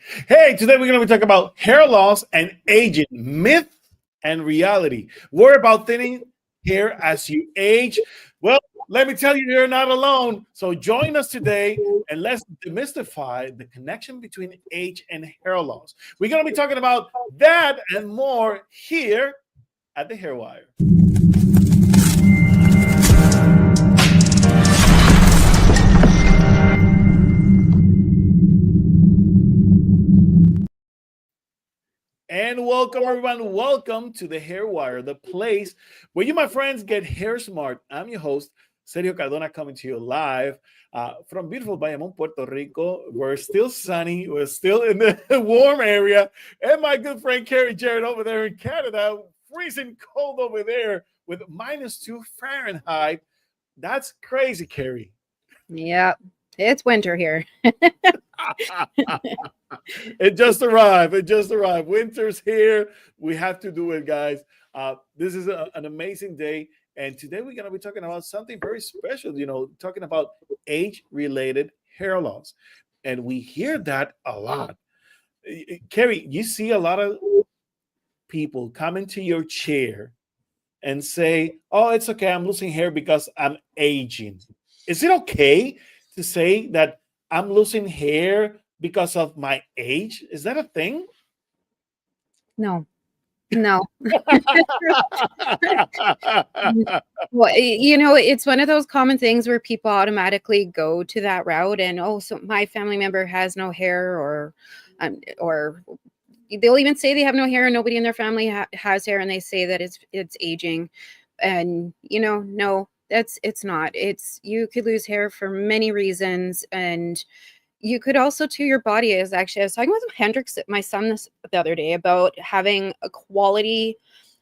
Hey, today we're going to be talking about hair loss and aging, myth and reality. Worry about thinning hair as you age. Well, let me tell you, you're not alone. So join us today and let's demystify the connection between age and hair loss. We're going to be talking about that and more here at the Hair Wire. And welcome, everyone. Welcome to the Hair Wire, the place where you, my friends, get hair smart. I'm your host, Sergio Cardona, coming to you live from beautiful Bayamon, Puerto Rico. We're still sunny. We're still in the warm area. And my good friend, Carrie Jarrett, over there in Canada, freezing cold over there with -2 Fahrenheit. That's crazy, Carrie. Yep. It's winter here. It just arrived. It just arrived. Winter's here. We have to do it, guys. This is an amazing day. And today we're going to be talking about something very special, talking about age related hair loss. And we hear that a lot. Carrie, you see a lot of people come into your chair and say, "Oh, it's okay. I'm losing hair because I'm aging." Is it okay to say that I'm losing hair because of my age? Is that a thing? No. No. Well, it's one of those common things where people automatically go to that route and, oh, so my family member has no hair, or they'll even say they have no hair and nobody in their family has hair, and they say that it's aging. And no, it's not. It's You could lose hair for many reasons, and you could also, to your body, is actually, I was talking with Hendrix, my son, the other day, about having a quality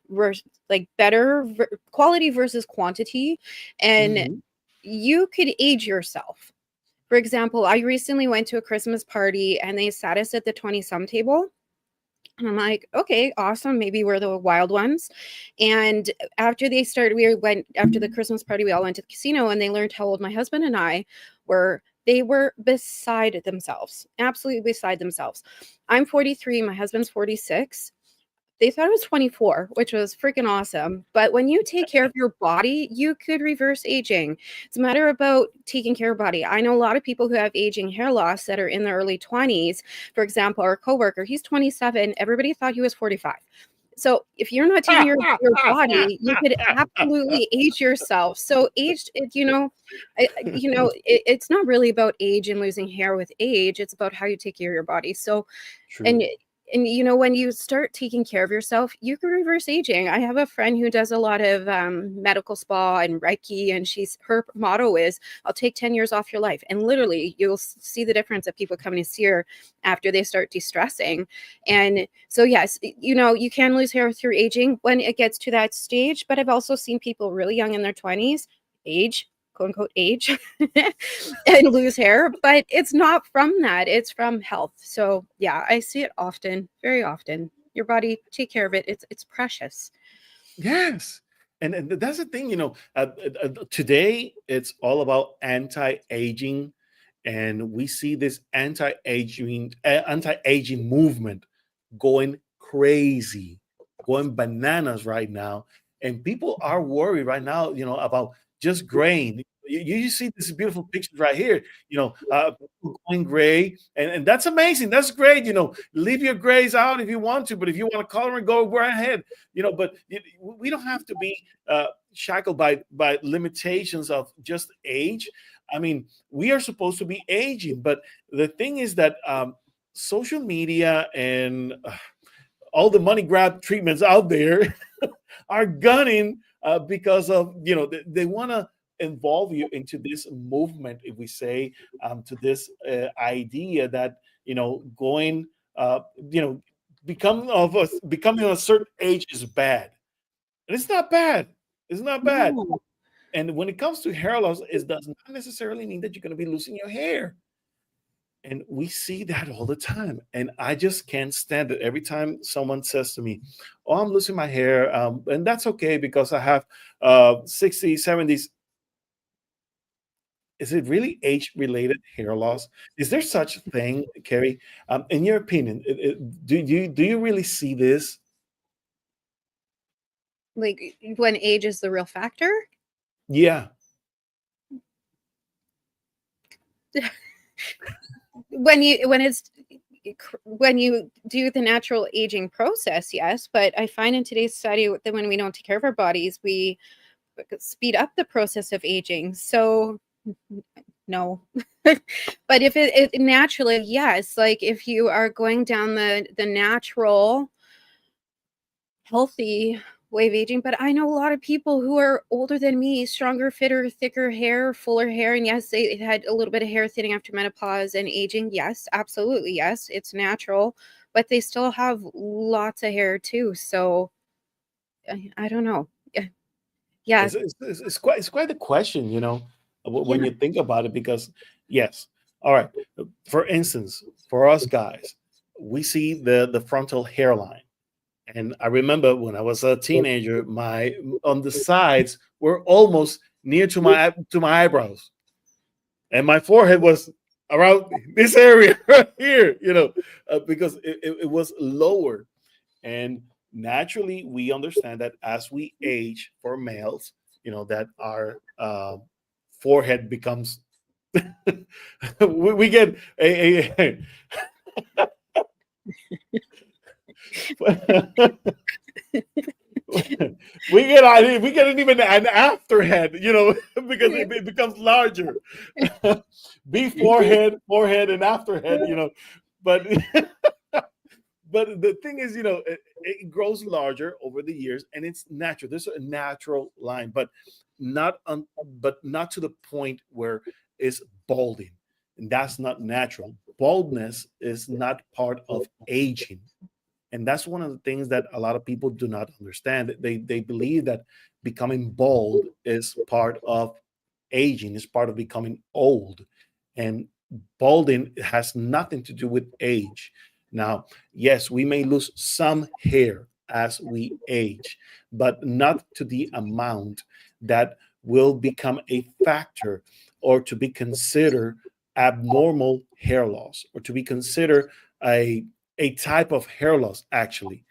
versus, like, better quality versus quantity. And Mhm. you could age yourself. For example, I recently went to a Christmas party and they sat us at the 20 some table. And I'm like, okay, awesome. Maybe we're the wild ones. And after we went after the Christmas party, we all went to the casino and they learned how old my husband and I were. They were beside themselves, absolutely beside themselves. I'm 43, my husband's 46. They thought it was 24, which was freaking awesome. But when you take care of your body, you could reverse aging. It's a matter about taking care of body. I know a lot of people who have aging hair loss that are in their early 20s. For example, our coworker, he's 27. Everybody thought he was 45. So if you're not taking care of your body, you could absolutely age yourself. So age, it's not really about age and losing hair with age. It's about how you take care of your body. So, True. and when you start taking care of yourself, you can reverse aging. I have a friend who does a lot of medical spa and Reiki, and her motto is, "I'll take 10 years off your life." And literally, you'll see the difference of people coming to see her after they start de-stressing. And so, yes, you can lose hair through aging when it gets to that stage. But I've also seen people really young in their 20s age, quote unquote age, and lose hair, but it's not from that. It's from health. So yeah, I see it often, very often. Your body, take care of it. It's precious. Yes. And that's the thing, today it's all about anti-aging, and we see this anti-aging movement going crazy, going bananas right now. And people are worried right now, about just graying. You see these beautiful pictures right here, people going gray, and that's amazing. That's great. Leave your grays out if you want to, but if you want to color and go right ahead. But we don't have to be shackled by limitations of just age. I mean, we are supposed to be aging, but the thing is that social media and all the money grab treatments out there are gunning because of they want to involve you into this movement, if we say, to this idea that going you know becoming a certain age is bad, and it's not bad. It's not bad. No. And when it comes to hair loss, it does not necessarily mean that you're going to be losing your hair. And we see that all the time. And I just can't stand it. Every time someone says to me, "Oh, I'm losing my hair," and that's okay because I have 60s, 70s. is it really age-related hair loss? Is there such thing, Carrie? In your opinion, do you really see this? Like when age is the real factor? Yeah. When you do the natural aging process, yes, but I find in today's study that when we don't take care of our bodies, we speed up the process of aging. So no. But if it naturally, yes, like if you are going down the natural healthy way of aging. But I know a lot of people who are older than me, stronger, fitter, thicker hair, fuller hair. And yes, they had a little bit of hair thinning after menopause and aging. Yes, absolutely. Yes, it's natural, but they still have lots of hair too. So I don't know. Yeah. Yeah. It's quite the question, Yeah. when you think about it, because yes, all right. For instance, for us guys, we see the frontal hairline, and I remember when I was a teenager, my on the sides were almost near to my eyebrows, and my forehead was around this area right here, because it was lower. And naturally, we understand that as we age, for males, that our forehead becomes, we get we get even an afterhead, because it becomes larger. Forehead, and afterhead, but but the thing is, it grows larger over the years, and it's natural. There's a natural line, but not to the point where it's balding, and that's not natural. Baldness is not part of aging, and that's one of the things that a lot of people do not understand. They believe that becoming bald is part of aging, is part of becoming old, and balding has nothing to do with age. Now, yes, we may lose some hair as we age, but not to the amount that will become a factor, or to be considered abnormal hair loss, or to be considered a type of hair loss, actually.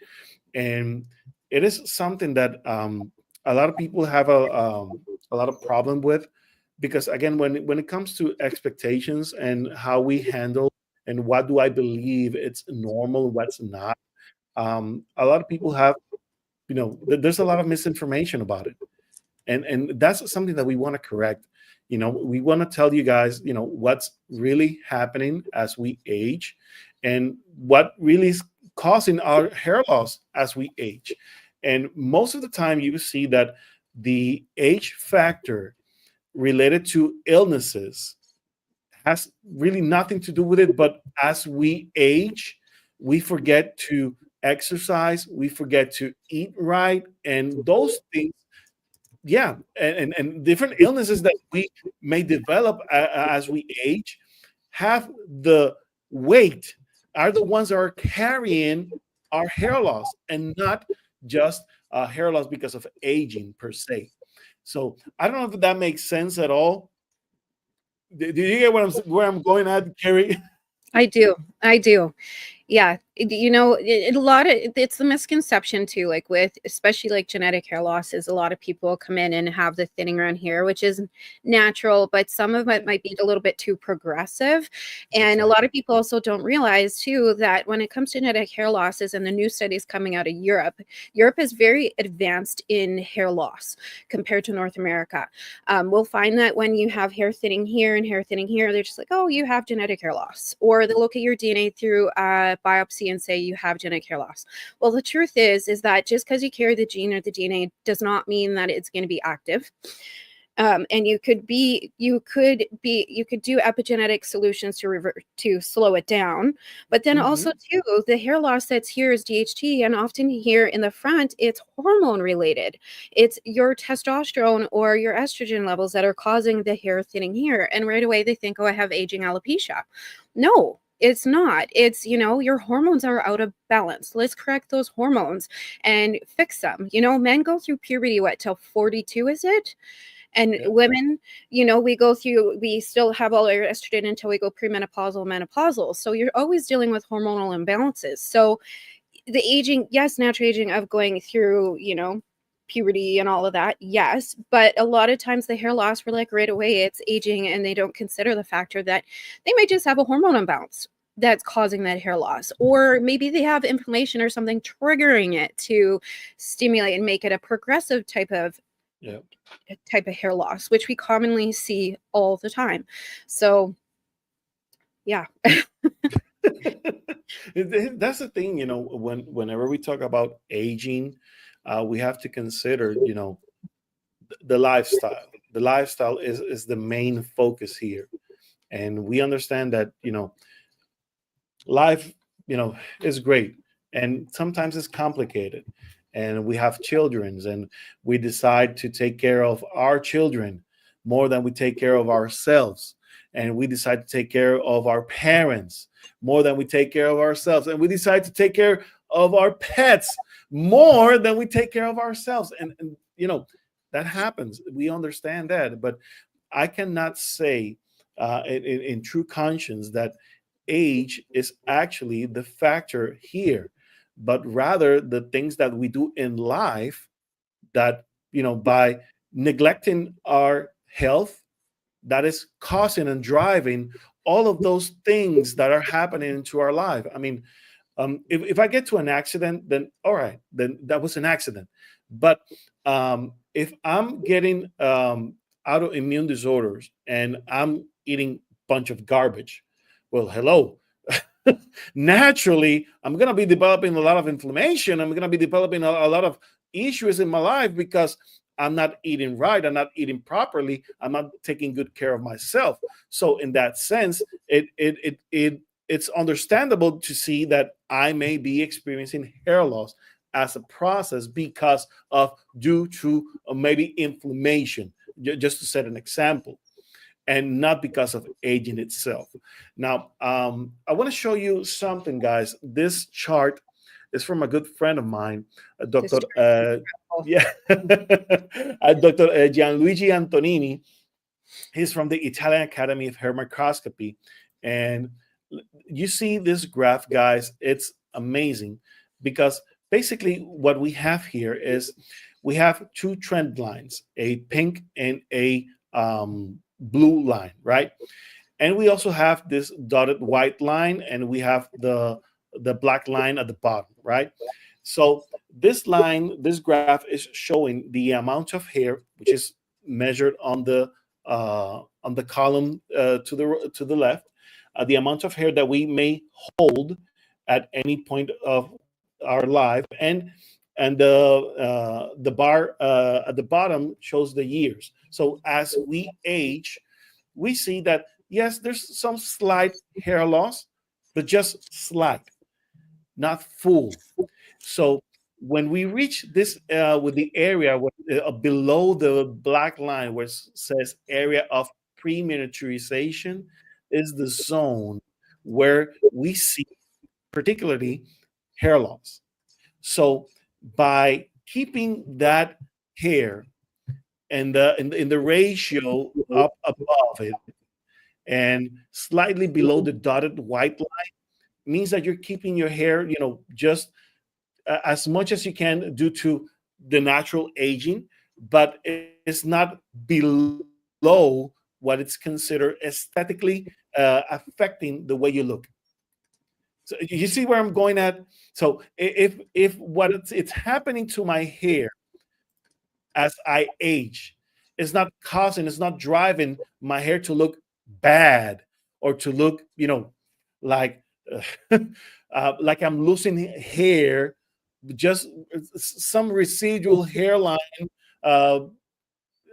And it is something that a lot of people have a lot of problem with, because again, when it comes to expectations and how we handle and what do I believe it's normal, what's not, a lot of people have, there's a lot of misinformation about it, and that's something that we want to correct. We want to tell you guys, what's really happening as we age, and what really is causing our hair loss as we age. And most of the time you see that the age factor related to illnesses has really nothing to do with it, but as we age, we forget to exercise, we forget to eat right, and those things, yeah, and different illnesses that we may develop as we age, have the weight, are the ones that are carrying our hair loss, and not just hair loss because of aging per se. So I don't know if that makes sense at all. Do you get where I'm going at, Carrie? I do. I do. Yeah, a lot of it's the misconception too, like with especially like genetic hair losses. A lot of people come in and have the thinning around here, which is natural, but some of it might be a little bit too progressive. And a lot Exactly. of people also don't realize too that when it comes to genetic hair losses and the new studies coming out of Europe is very advanced in hair loss compared to North America. We'll find that when you have hair thinning here and hair thinning here, they're just like, oh, you have genetic hair loss, or they'll look at your DNA through biopsy and say you have genetic hair loss. Well, the truth is that just because you carry the gene or the DNA does not mean that it's going to be active. And you could do epigenetic solutions to slow it down, but then Hmm. also too, the hair loss that's here is DHT, and often here in the front it's hormone related. It's your testosterone or your estrogen levels that are causing the hair thinning here, and right away they think, oh, I have aging alopecia. No, it's not. It's, your hormones are out of balance. Let's correct those hormones and fix them. Men go through puberty, what, till 42, is it? And Yeah. women, we still have all our estrogen until we go premenopausal, menopausal. So you're always dealing with hormonal imbalances. So the aging, yes, natural aging of going through, puberty and all of that, yes. But a lot of times the hair loss, we're like right away, it's aging, and they don't consider the factor that they might just have a hormone imbalance that's causing that hair loss, or maybe they have inflammation or something triggering it to stimulate and make it a progressive Yeah. type of hair loss, which we commonly see all the time. So yeah. That's the thing, whenever we talk about aging, we have to consider, the lifestyle. The lifestyle is the main focus here. And we understand that, life, is great. And sometimes it's complicated. And we have children, and we decide to take care of our children more than we take care of ourselves. And we decide to take care of our parents more than we take care of ourselves. And we decide to take care of our pets more than we take care of ourselves. And that happens. We understand that. But I cannot say in true conscience that age is actually the factor here, but rather the things that we do in life that, by neglecting our health, that is causing and driving all of those things that are happening into our life. I mean, if I get to an accident, then all right, then that was an accident. But if I'm getting autoimmune disorders and I'm eating a bunch of garbage, well, hello. Naturally, I'm going to be developing a lot of inflammation. I'm going to be developing a lot of issues in my life because I'm not eating right. I'm not eating properly. I'm not taking good care of myself. So, in that sense, it's understandable to see that I may be experiencing hair loss as a process because of due to maybe inflammation, just to set an example, and not because of aging itself. Now, I want to show you something, guys. This chart is from a good friend of mine, This Dr. chart Yeah, Dr. Gianluigi Antonini. He's from the Italian Academy of Hair Microscopy. And you see this graph, guys, it's amazing because basically what we have here is we have two trend lines, a pink and a blue line, right? And we also have this dotted white line, and we have the black line at the bottom, right? So this graph is showing the amount of hair, which is measured on the column to the left, the amount of hair that we may hold at any point of our life, and the bar at the bottom shows the years. So as we age, we see that yes, there's some slight hair loss, but just slight, not full. So when we reach this with the area below the black line where it says area of preminiaturization is the zone where we see particularly hair loss. So by keeping that hair and in the ratio up above it and slightly below the dotted white line means that you're keeping your hair, just as much as you can due to the natural aging, but it's not below what it's considered aesthetically affecting the way you look. So you see where I'm going at. So if what it's happening to my hair as I age, it's not driving my hair to look bad or to look, like like I'm losing hair, just some residual hairline, uh,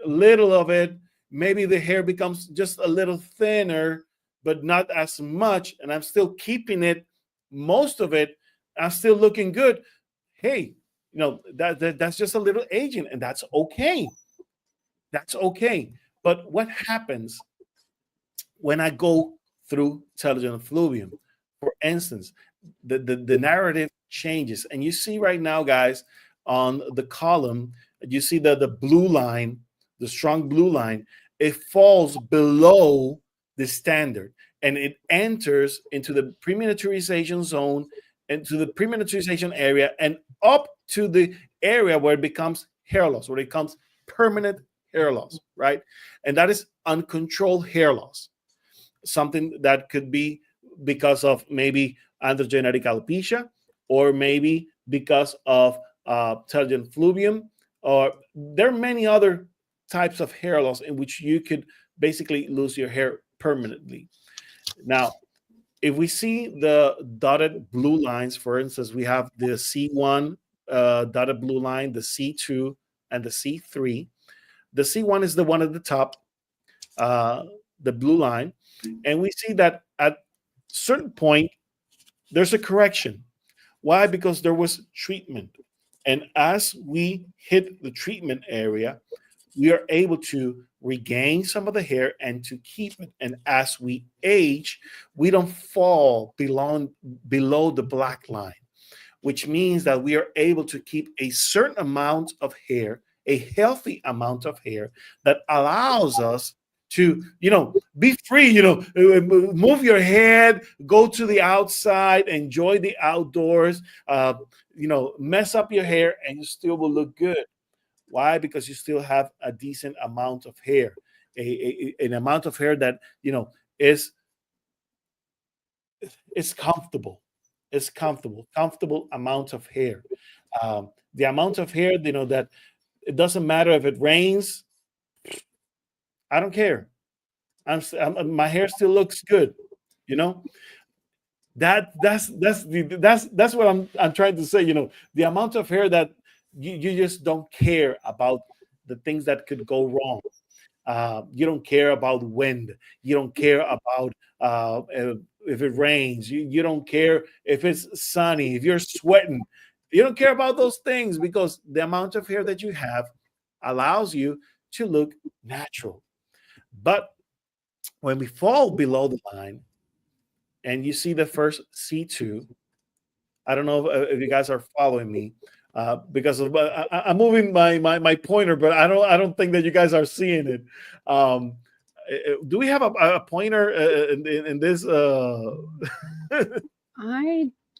little of it. Maybe the hair becomes just a little thinner, but not as much, and I'm still keeping it, most of it. I'm still looking good. Hey, that's just a little aging, and that's okay. That's okay. But what happens when I go through telogen effluvium? For instance, the narrative changes. And you see right now, guys, on the column, you see the blue line the strong blue line, it falls below the standard and it enters into the preminiaturization zone, into the preminiaturization area, and up to the area where it becomes hair loss, where it becomes permanent hair loss, right? And that is uncontrolled hair loss, something that could be because of maybe androgenetic alopecia, or maybe because of pterygium fluvium, or there are many other types of hair loss in which you could basically lose your hair permanently. Now, if we see the dotted blue lines, for instance, we have the C1 dotted blue line, the C2, and the C3. The C1 is the one at the top, uh, the blue line, and we see that at certain point there's a correction. Why? Because there was treatment, and as we hit the treatment area, we are able to regain some of the hair and to keep it. And as we age, we don't fall below the black line, which means that we are able to keep a certain amount of hair, a healthy amount of hair that allows us to, be free, move your head, go to the outside, enjoy the outdoors, mess up your hair, and you still will look good. Why? Because you still have a decent amount of hair, an amount of hair that is is comfortable. It's comfortable amount of hair. The amount of hair, that it doesn't matter if it rains. I don't care. My hair still looks good. You know that's what I'm trying to say. The amount of hair that you just don't care about the things that could go wrong. You don't care about wind. You don't care about if it rains. You don't care if it's sunny, if you're sweating. You don't care about those things because the amount of hair that you have allows you to look natural. But when we fall below the line and you see the first C2, I don't know if you guys are following me because I'm moving my pointer, but I don't think that you guys are seeing it. Do we have a pointer in this? I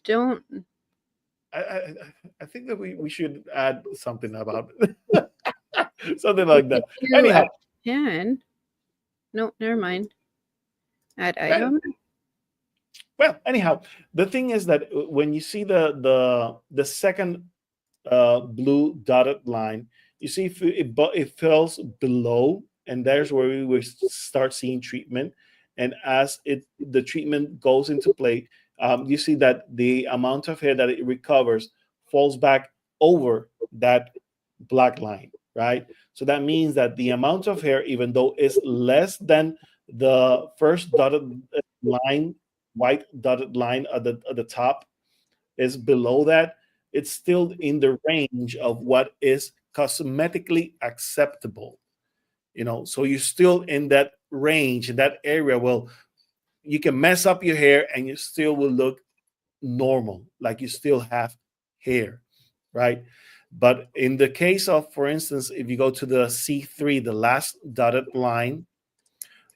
don't. I, I, I think that we should add something about something like that. You Anyhow, can. No, never mind. Add well, item. anyhow, the thing is that when you see the second blue dotted line, you see if it falls below, and there's where we will start seeing treatment. And as the treatment goes into play, you see that the amount of hair that it recovers falls back over that black line, right? So that means that the amount of hair, even though is less than the first dotted line, white dotted line at the top, is below that, it's still in the range of what is cosmetically acceptable. So you're still in that range, in that area. Well, you can mess up your hair and you still will look normal, like you still have hair, right? But in the case of, for instance, if you go to the C3, the last dotted line,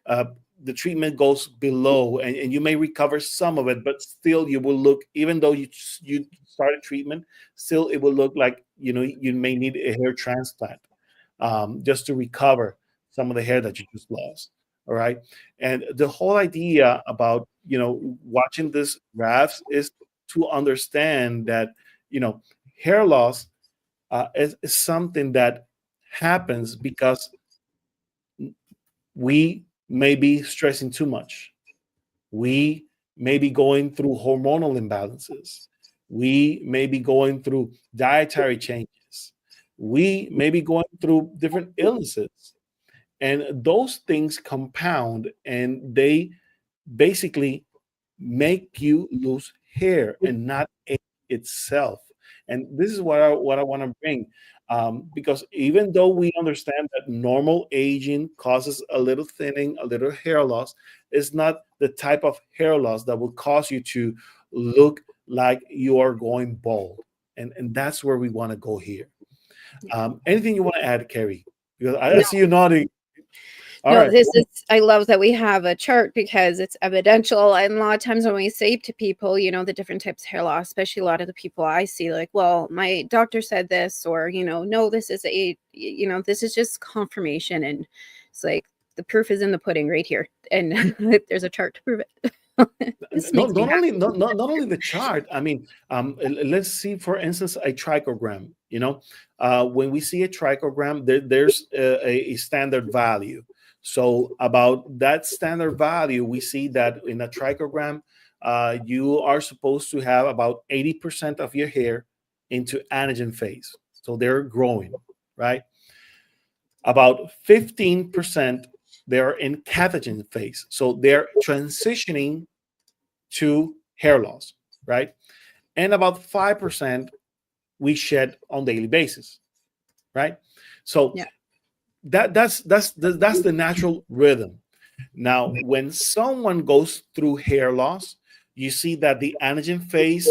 uh, the treatment goes below, and you may recover some of it, but still you will look, even though you started treatment, still it will look like you may need a hair transplant just to recover some of the hair that you just lost. All right, and the whole idea about watching this graphs is to understand that hair loss is something that happens because we may be stressing too much. We may be going through hormonal imbalances. We may be going through dietary changes. We may be going through different illnesses. And those things compound and they basically make you lose hair and not age itself. And this is what I want to bring, because even though we understand that normal aging causes a little thinning, a little hair loss, it's not the type of hair loss that will cause you to look like you are going bald. And that's where we want to go here. Anything you want to add, Kerry, Because I see you nodding. All No, right. this is, I love that we have a chart because it's evidential. And a lot of times when we say to people, the different types of hair loss, especially a lot of the people I see, like, well, my doctor said this, or, no, this is this is just confirmation. And it's like the proof is in the pudding right here. And there's a chart to prove it. This Not, makes me not only happy. not only the chart. I mean, let's see, for instance, a trichogram. When we see a trichogram, there's a standard value. So about that standard value, we see that in a trichogram, you are supposed to have about 80% of your hair into anagen phase. So they're growing, right? About 15% they're in catagen phase. So they're transitioning to hair loss, right? And about 5% we shed on daily basis, right? So Yeah. that's the natural rhythm. Now, when someone goes through hair loss, you see that the anagen phase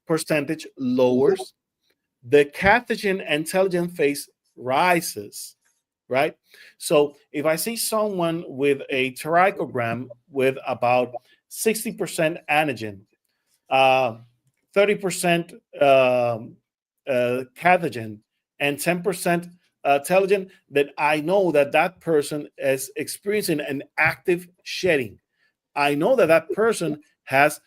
percentage lowers, the catagen and telogen phase rises, right? So if I see someone with a trichogram with about 60% anagen, uh, 30% cathogen, and 10% telogen, that I know that that person is experiencing an active shedding. I know that that person has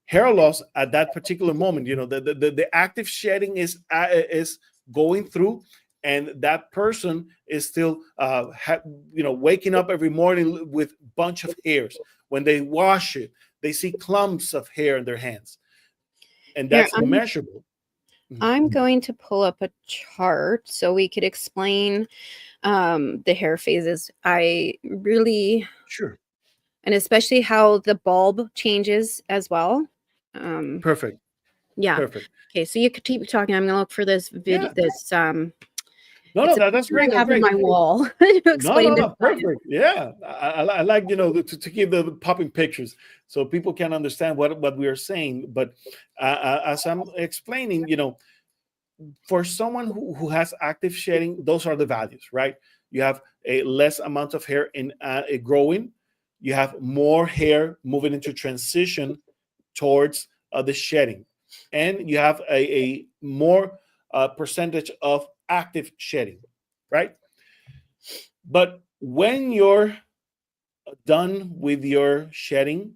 hair loss at that particular moment. The active shedding is going through, and that person is still waking up every morning with a bunch of hairs. When they wash it, they see clumps of hair in their hands, and Here, that's measurable. I'm going to pull up a chart so we could explain the hair phases. I really, Sure. and especially how the bulb changes as well. Um, Perfect. yeah. Perfect. Okay, so you could keep talking. I'm gonna look for this video. Yeah. It's No, a that's picture great. I That's have on great. my wall to No, explain no, the no, science. perfect. Yeah, I like to keep the popping pictures so people can understand what we are saying. But as I'm explaining, for someone who has active shedding, those are the values, right? You have a less amount of hair in growing. You have more hair moving into transition towards the shedding, and you have a more percentage of active shedding, right? But when you're done with your shedding,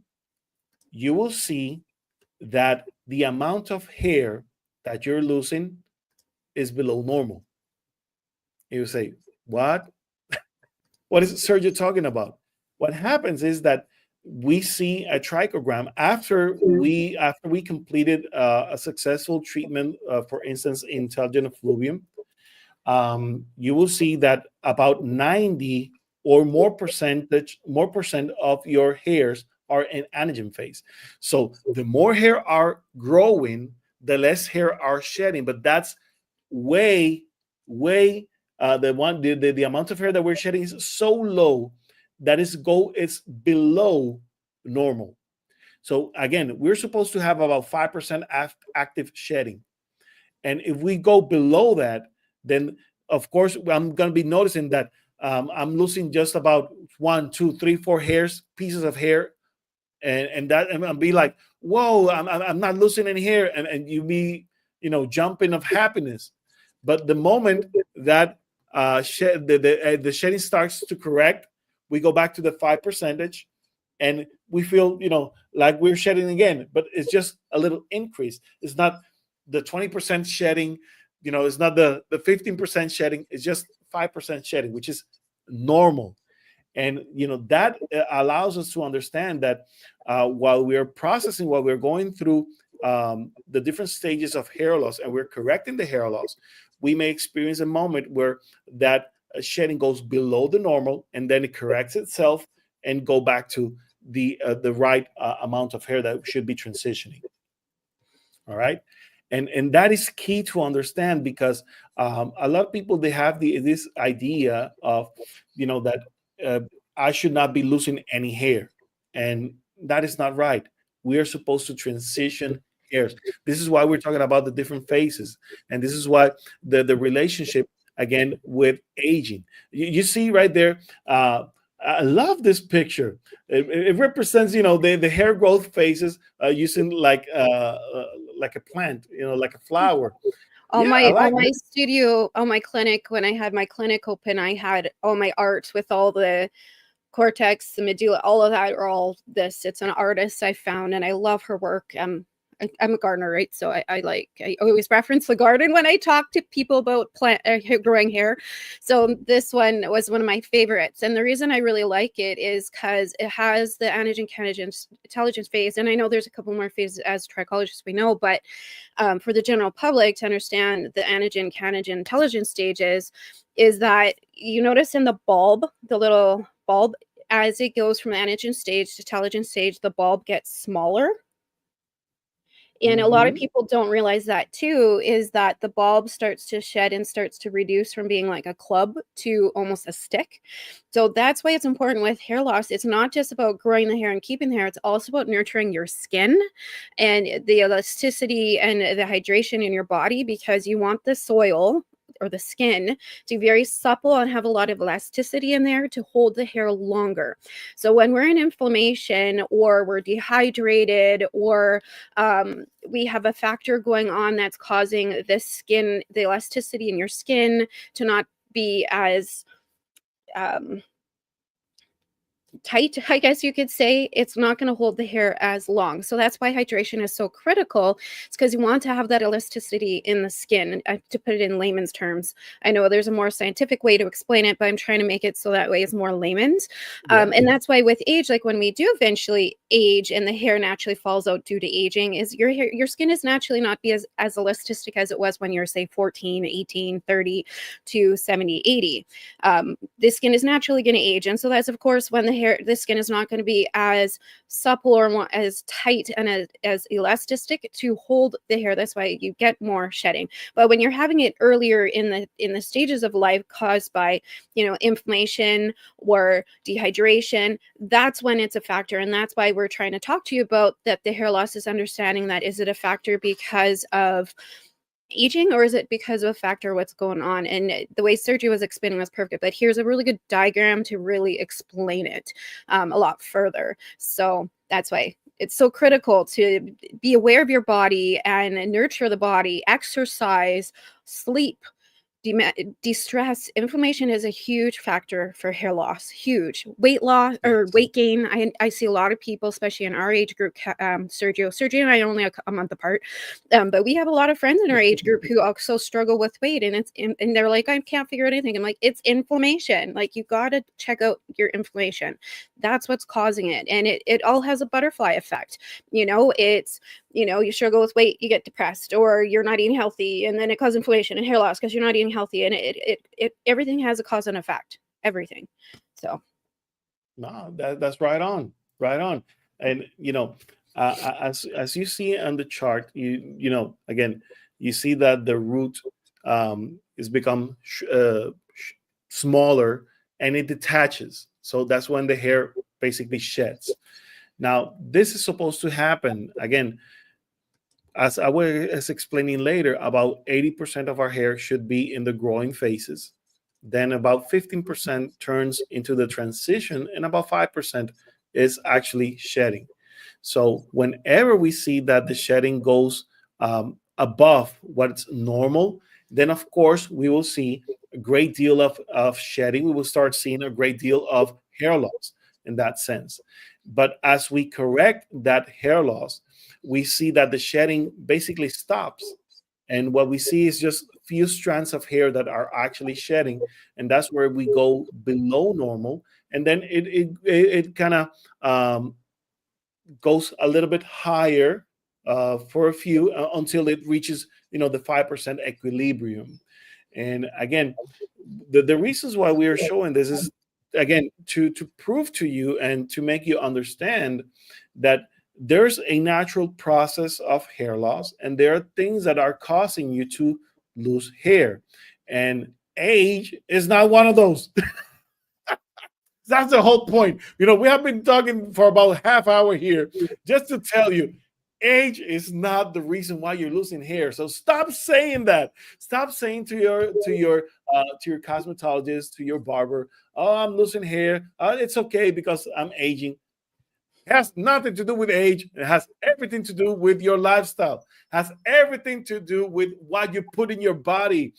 you will see that the amount of hair that you're losing is below normal. You say, what? What is it, sir, you're talking about? What happens is that we see a trichogram after we completed a successful treatment, for instance, intelligent effluvium. You will see that about 90 or more percent of your hairs are in anagen phase. So the more hair are growing, the less hair are shedding. But that's way, way the amount of hair that we're shedding is so low that it's below normal. So again, we're supposed to have about 5% active shedding. And if we go below that, then of course I'm going to be noticing that I'm losing just about 1, 2, 3, 4 pieces of hair, and I'll be like, whoa, I'm not losing any hair, and you be jumping of happiness. But the moment that the shedding starts to correct, we go back to the 5%, and we feel like we're shedding again, but it's just a little increase. It's not the 20% shedding, it's not the 15% shedding. It's just 5% shedding, which is normal. And that allows us to understand that while we're going through the different stages of hair loss, and we're correcting the hair loss, we may experience a moment where that shedding goes below the normal, and then it corrects itself and go back to the right amount of hair that should be transitioning. All right. And that is key to understand, because a lot of people, they have this idea of that uh, I should not be losing any hair, and that is not right. We are supposed to transition hairs. This is why we're talking about the different phases, and this is why the relationship again with aging. You see right there. I love this picture. It represents, the hair growth phases using like a plant, like a flower. On Yeah, I my like on my this. studio, on my clinic, when I had my clinic open, I had all my art with all the cortex, the medulla, all of that are all this. It's an artist I found, and I love her work. I'm a gardener, right? So I always reference the garden when I talk to people about growing hair. So this one was one of my favorites, and the reason I really like it is because it has the anagen canagen intelligence phase, and I know there's a couple more phases as trichologists we know, but for the general public to understand the anagen canagen intelligence stages, is that you notice in the bulb, the little bulb, as it goes from anagen stage to intelligence stage, the bulb gets smaller. And a lot of Hmm. people don't realize that too, is that the bulb starts to shed and starts to reduce from being like a club to almost a stick. So that's why it's important with hair loss. It's not just about growing the hair and keeping the hair, it's also about nurturing your skin and the elasticity and the hydration in your body, because you want the soil or the skin to be very supple and have a lot of elasticity in there to hold the hair longer. So when we're in inflammation or we're dehydrated or we have a factor going on that's causing the skin, the elasticity in your skin to not be as um, tight, I guess you could say, it's not going to hold the hair as long. So that's why hydration is so critical. It's because you want to have that elasticity in the skin. To put it in layman's terms, I know there's a more scientific way to explain it, but I'm trying to make it so that way it's more layman's. Yeah. And that's why with age, like when we do eventually age and the hair naturally falls out due to aging, is your hair, your skin is naturally not be as elastic as it was when you're say 14, 18, 30 to 70, 80. The skin is naturally going to age. And so that's, of course, when the skin is not going to be as supple or as tight and as elastic to hold the hair. That's why you get more shedding. But when you're having it earlier in the stages of life caused by, inflammation or dehydration, that's when it's a factor. And that's why we're trying to talk to you about that. The hair loss is understanding that, is it a factor because of aging, or is it because of a factor what's going on? And the way Sergio was explaining was perfect, but here's a really good diagram to really explain it a lot further. So that's why it's so critical to be aware of your body and nurture the body, exercise, sleep, de-stress. Inflammation is a huge factor for hair loss. Huge. Weight loss or Yes. weight gain. I see a lot of people, especially in our age group. Sergio and I are only a month apart, but we have a lot of friends in our age group who also struggle with weight, and they're like, I can't figure out anything. I'm like, it's inflammation. Like, you got to check out your inflammation. That's what's causing it, and it all has a butterfly effect. It's you struggle with weight, you get depressed, or you're not eating healthy, and then it causes inflammation and hair loss because you're not eating healthy, and it everything has a cause and effect, everything. So No, that's right on, right on. And as you see on the chart, again, you see that the root is become smaller and it detaches. So that's when the hair basically sheds. Now, this is supposed to happen again, as I was explaining later. About 80% of our hair should be in the growing phases. Then about 15% turns into the transition, and about 5% is actually shedding. So whenever we see that the shedding goes above what's normal, then of course we will see a great deal of shedding. We will start seeing a great deal of hair loss in that sense. But as we correct that hair loss, we see that the shedding basically stops. And what we see is just few strands of hair that are actually shedding. And that's where we go below normal. And then it kind of goes a little bit higher for a few until it reaches, the 5% equilibrium. And again, the reasons why we are showing this is, again, to prove to you and to make you understand that there's a natural process of hair loss, and there are things that are causing you to lose hair. And age is not one of those. That's the whole point. We have been talking for about a half hour here just to tell you age is not the reason why you're losing hair. So stop saying that. Stop saying to your cosmetologist, to your barber, "Oh, I'm losing hair. It's okay because I'm aging." It has nothing to do with age. It has everything to do with your lifestyle. It has everything to do with what you put in your body.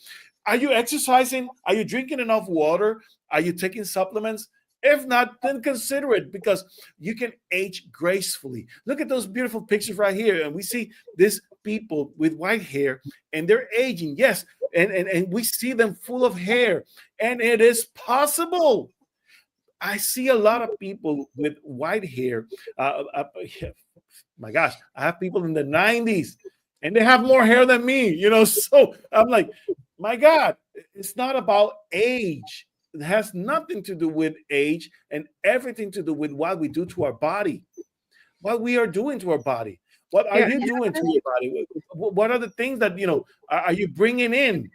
Are you exercising? Are you drinking enough water? Are you taking supplements? If not, then consider it, because you can age gracefully. Look at those beautiful pictures right here. And we see these people with white hair and they're aging. Yes. And we see them full of hair. And it is possible. I see a lot of people with white hair. Yeah, my gosh, I have people in the 90s and they have more hair than me, So I'm like, my God, it's not about age. It has nothing to do with age and everything to do with what we do to our body, what we are doing to our body. What are Here, you doing to your body? What are the things that, are you bringing in?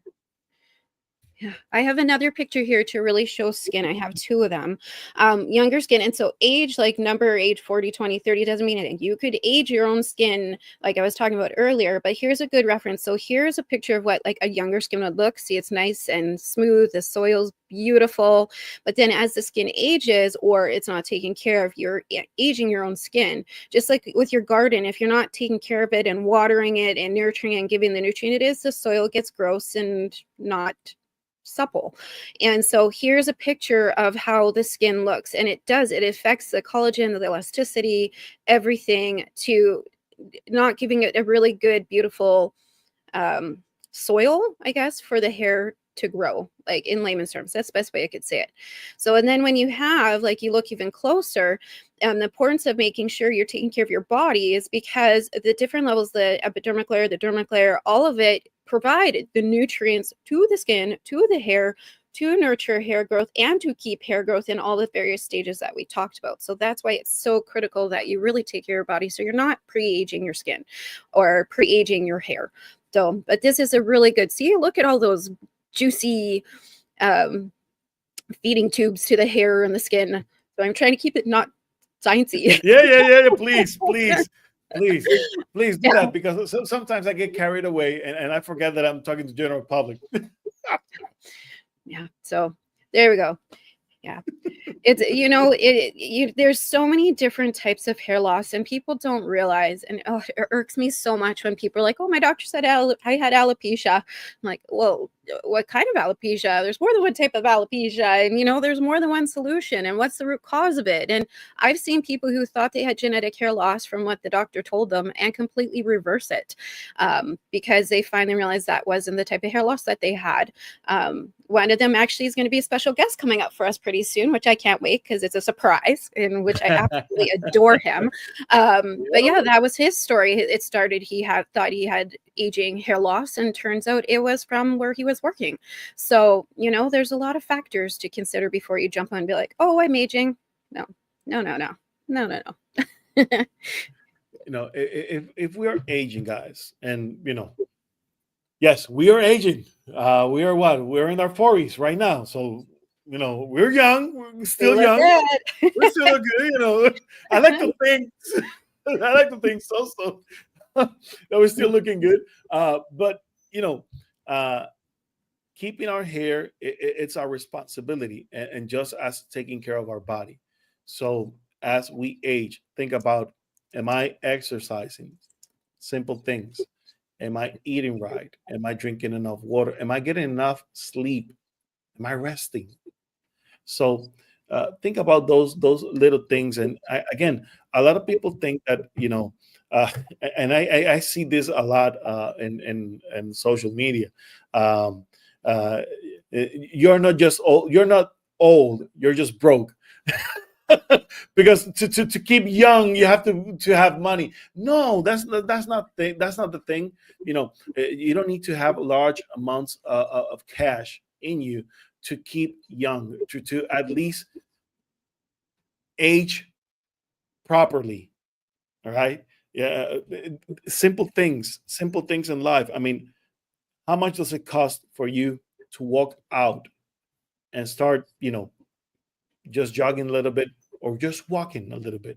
yeah, I have another picture here to really show skin. I have two of them. Younger skin. And so age, like number age 40, 20, 30 doesn't mean anything. You could age your own skin, like I was talking about earlier, but here's a good reference. So here's a picture of what like a younger skin would look. See, it's nice and smooth. The soil's beautiful. But then as the skin ages or it's not taken care of, you're aging your own skin. Just like with your garden, if you're not taking care of it and watering it and nurturing it and giving the nutrient it is, the soil gets gross and not supple. And so here's a picture of how the skin looks, and it affects the collagen, the elasticity, everything, to not giving it a really good, beautiful soil, I guess, for the hair to grow, like in layman's terms. That's the best way I could say it. So, and then when you have, like, you look even closer, the importance of making sure you're taking care of your body is because the different levels, the epidermic layer, the dermic layer, all of it provide the nutrients to the skin, to the hair, to nurture hair growth and to keep hair growth in all the various stages that we talked about. So that's why it's so critical that you really take care of your body so you're not pre-aging your skin or pre-aging your hair. So, but this is a really good, see, look at all those juicy feeding tubes to the hair and the skin. So I'm trying to keep it not sciencey. Yeah. Please do Yeah. that, because sometimes I get carried away and I forget that I'm talking to general public. Yeah. So there we go. Yeah. It's, there's so many different types of hair loss and people don't realize, and it irks me so much when people are like, oh, my doctor said I had alopecia. I'm like, well, what kind of alopecia? There's more than one type of alopecia, and there's more than one solution, and what's the root cause of it? And I've seen people who thought they had genetic hair loss from what the doctor told them and completely reverse it, because they finally realized that wasn't the type of hair loss that they had. One of them actually is going to be a special guest coming up for us pretty soon, which I can't wait because it's a surprise, in which I absolutely adore him. But yeah, that was his story. It started, thought he had aging hair loss, and turns out it was from where he was working. So, there's a lot of factors to consider before you jump on and be like, oh, I'm aging. No. If we are aging, guys, and yes, we are aging. We are what? We're in our 40s right now. So, we're young. We're still look young. good. We still look good. I like to think. I like to think so that we're still looking good. But keeping our hair, it's our responsibility, and just as taking care of our body. So as we age, think about: am I exercising? Simple things. Am I eating right? Am I drinking enough water? Am I getting enough sleep? Am I resting? So think about those little things. And again, a lot of people think that uh, and I see this a lot in social media. Um, you're not just old. You're not old. You're just broke. Because to keep young, you have to have money. No, that's not the thing. You don't need to have large amounts of cash in you to keep young, to at least age properly. All right. Yeah. Simple things in life. I mean, how much does it cost for you to walk out and start, just jogging a little bit or just walking a little bit?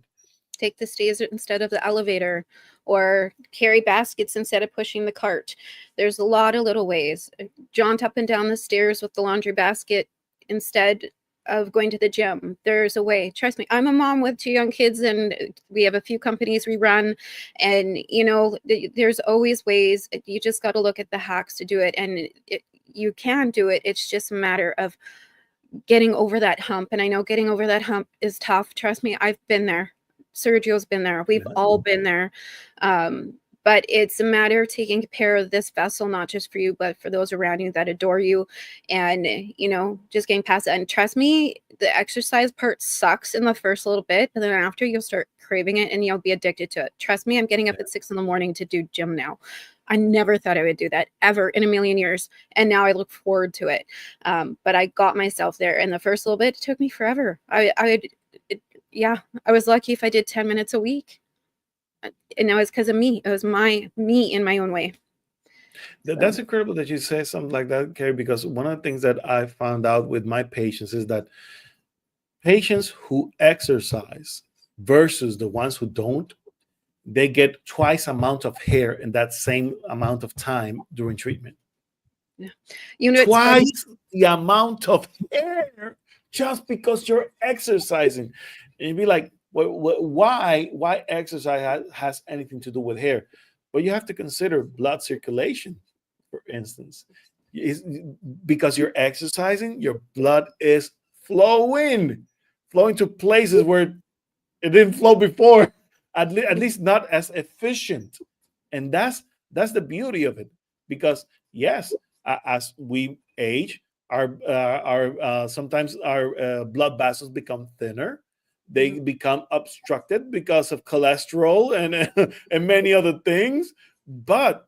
take the stairs instead of the elevator, or carry baskets instead of pushing the cart. There's a lot of little ways. Jaunt up and down the stairs with the laundry basket instead of going to the gym. There's a way. Trust me, I'm a mom with 2 young kids, and we have a few companies we run, and there's always ways. You just got to look at the hacks to do it, and you can do it. It's just a matter of getting over that hump. And I know getting over that hump is tough. Trust me, I've been there. Sergio's been there. We've all been there. But it's a matter of taking care of this vessel, not just for you, but for those around you that adore you. And, just getting past it. And trust me, the exercise part sucks in the first little bit, but then after you'll start craving it and you'll be addicted to it. Trust me, I'm getting up at 6 a.m. to do gym now. I never thought I would do that ever in a million years. And now I look forward to it. But I got myself there. And the first little bit, it took me forever. I was lucky if I did 10 minutes a week. And it was because of me. It was me in my own way. That's incredible that you say something like that, Carrie, because one of the things that I found out with my patients is that patients who exercise versus the ones who don't, they get twice amount of hair in that same amount of time during treatment. Yeah. Twice the amount of hair just because you're exercising. And you'd be like, why exercise has anything to do with hair? But you have to consider blood circulation, for instance. Because you're exercising, your blood is flowing to places where it didn't flow before, at least not as efficient. And that's the beauty of it. Because yes, as we age, our sometimes our blood vessels become thinner. They become obstructed because of cholesterol and many other things. But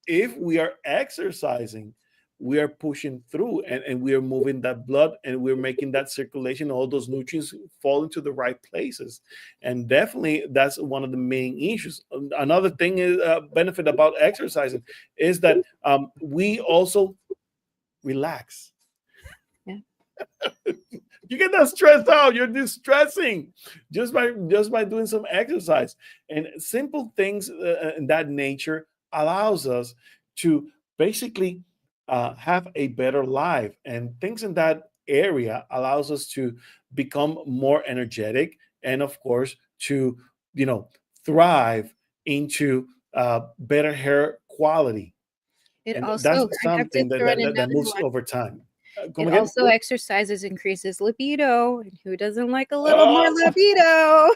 if we are exercising, we are pushing through and we are moving that blood and we're making that circulation, all those nutrients fall into the right places. And definitely that's one of the main issues. Another thing is benefit about exercising is that we also relax. Yeah. You get that stressed out. You're distressing just by doing some exercise, and simple things in that nature allows us to basically have a better life, and things in that area allows us to become more energetic, and of course to thrive into better hair quality. It And that's also, I have to something that throw in that another moves one. over time. Come It again? also exercises increases libido. And who doesn't like a little more Oh, libido?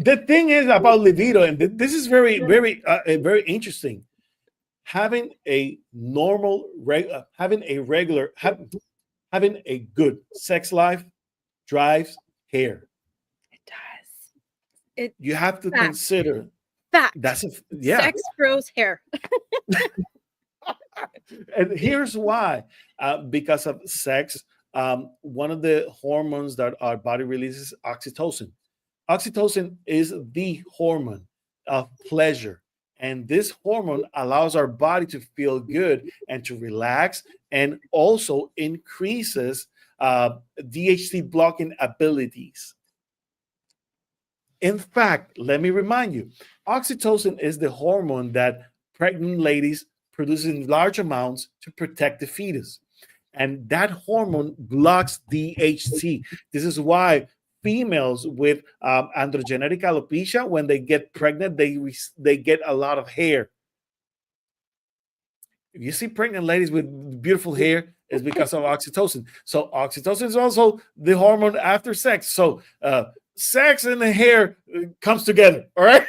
the thing is about libido, and this is very, very, very interesting. Having a normal, having a regular, having a good sex life drives hair. It does. You have to Fact. consider Fact. yeah. Sex grows hair. And here's why: because of sex. One of the hormones that our body releases, oxytocin. Oxytocin is the hormone of pleasure. And this hormone allows our body to feel good and to relax, and also increases DHT blocking abilities. In fact, let me remind you, oxytocin is the hormone that pregnant ladies produce in large amounts to protect the fetus. And that hormone blocks DHT. This is why females with androgenetic alopecia, when they get pregnant, they get a lot of hair. If you see pregnant ladies with beautiful hair, it's because of oxytocin. So oxytocin is also the hormone after sex. So sex and the hair comes together. All right.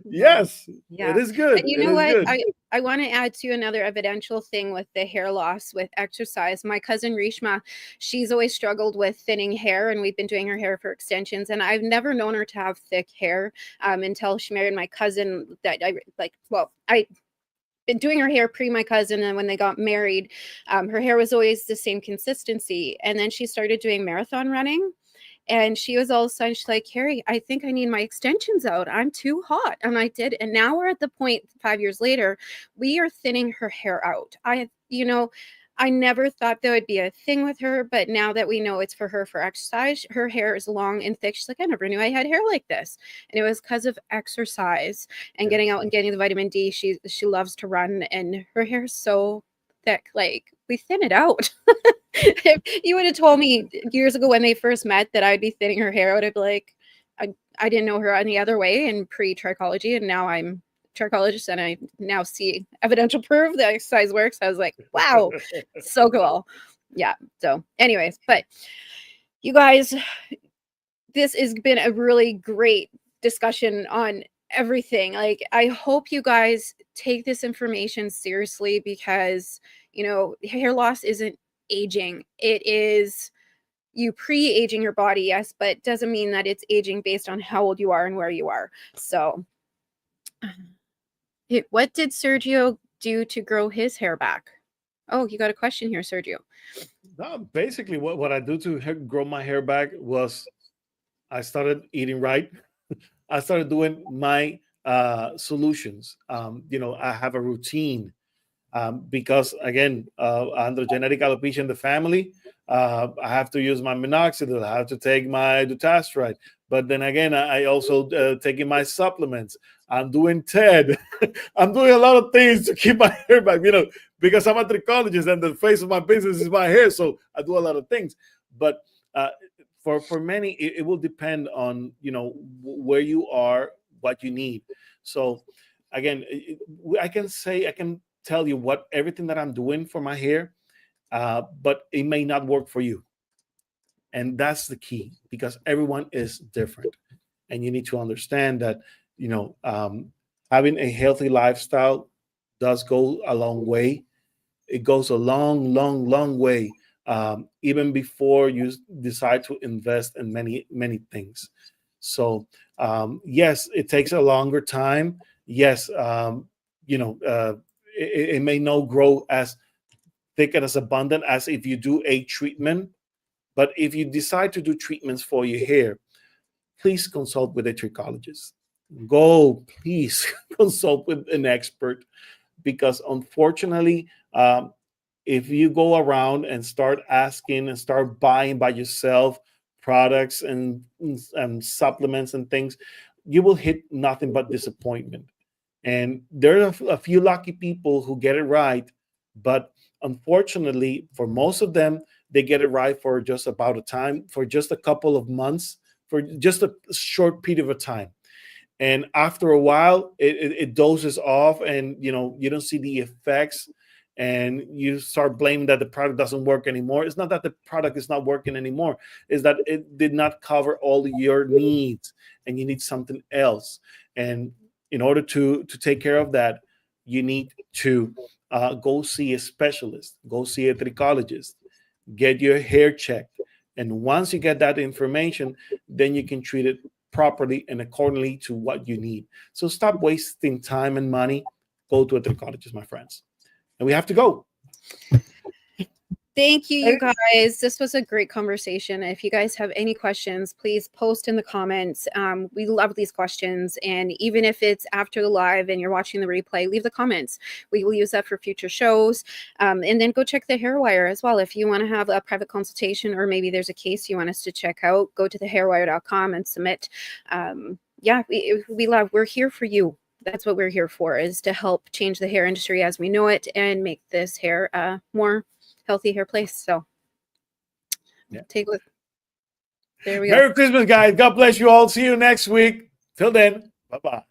Yes, Yeah. it is good. And you It know is what? good. I want to add to another evidential thing with the hair loss with exercise. My cousin Rishma, she's always struggled with thinning hair, and we've been doing her hair for extensions. And I've never known her to have thick hair until she married my cousin. I been doing her hair pre my cousin, and when they got married, her hair was always the same consistency. And then she started doing marathon running. And she was all of a sudden, she's like, Carrie, I think I need my extensions out. I'm too hot. And I did. And now we're at the point 5 years later, we are thinning her hair out. I never thought that would be a thing with her, but now that we know it's for her for exercise, her hair is long and thick. She's like, I never knew I had hair like this. And it was because of exercise and getting out and getting the vitamin D. She loves to run, and her hair is so thick. Like, we thin it out. If you would have told me years ago when they first met that I'd be thinning her hair out, I'd be like, I didn't know her any other way in pre-trichology, and now I'm trichologist and I now see evidential proof that exercise works. I was like, wow, so cool. Yeah. So anyways, but you guys, this has been a really great discussion on everything. Like, I hope you guys take this information seriously, because, you know, hair loss isn't aging. It is you pre-aging your body, yes, but doesn't mean that it's aging based on how old you are and where you are. So what did Sergio do to grow his hair back? Oh, you got a question here, Sergio. No, basically, what I do to grow my hair back was I started eating right. I started doing my solutions. I have a routine because, again, under genetic alopecia in the family, I have to use my minoxidil. I have to take my dutasteride. But then again, I also taking my supplements. I'm doing TED. I'm doing a lot of things to keep my hair back, because I'm a trichologist and the face of my business is my hair. So I do a lot of things. But uh, for many, it will depend on, where you are, what you need. So again, I can tell you what everything that I'm doing for my hair, but it may not work for you. And that's the key, because everyone is different. And you need to understand that, having a healthy lifestyle does go a long way. It goes a long, long, long way, even before you decide to invest in many, many things. So, yes, it takes a longer time. Yes, it may not grow as thick and as abundant as if you do a treatment. But if you decide to do treatments for your hair, please consult with a trichologist. Go, please consult with an expert, because unfortunately, if you go around and start asking and start buying by yourself products and supplements and things, you will hit nothing but disappointment. And there are a few lucky people who get it right, but unfortunately, for most of them, they get it right for just about a time, for just a couple of months, for just a short period of time. And after a while, it doses off, and you don't see the effects, and you start blaming that the product doesn't work anymore. It's not that the product is not working anymore, it's that it did not cover all your needs, and you need something else. And in order to take care of that, you need to go see a specialist, go see a trichologist, get your hair checked. And once you get that information, then you can treat it properly and accordingly to what you need. So stop wasting time and money. Go to a trichologist, my friends. And we have to go. Thank you, you guys. This was a great conversation. If you guys have any questions, please post in the comments. We love these questions. And even if it's after the live and you're watching the replay, leave the comments. We will use that for future shows. And then go check the Hairwire as well. If you want to have a private consultation, or maybe there's a case you want us to check out, go to thehairwire.com and submit. We're here for you. That's what we're here for, is to help change the hair industry as we know it and make this hair more healthy hair place. So take with there we go. Merry Christmas, guys. God bless you all. See you next week. Till then, bye-bye.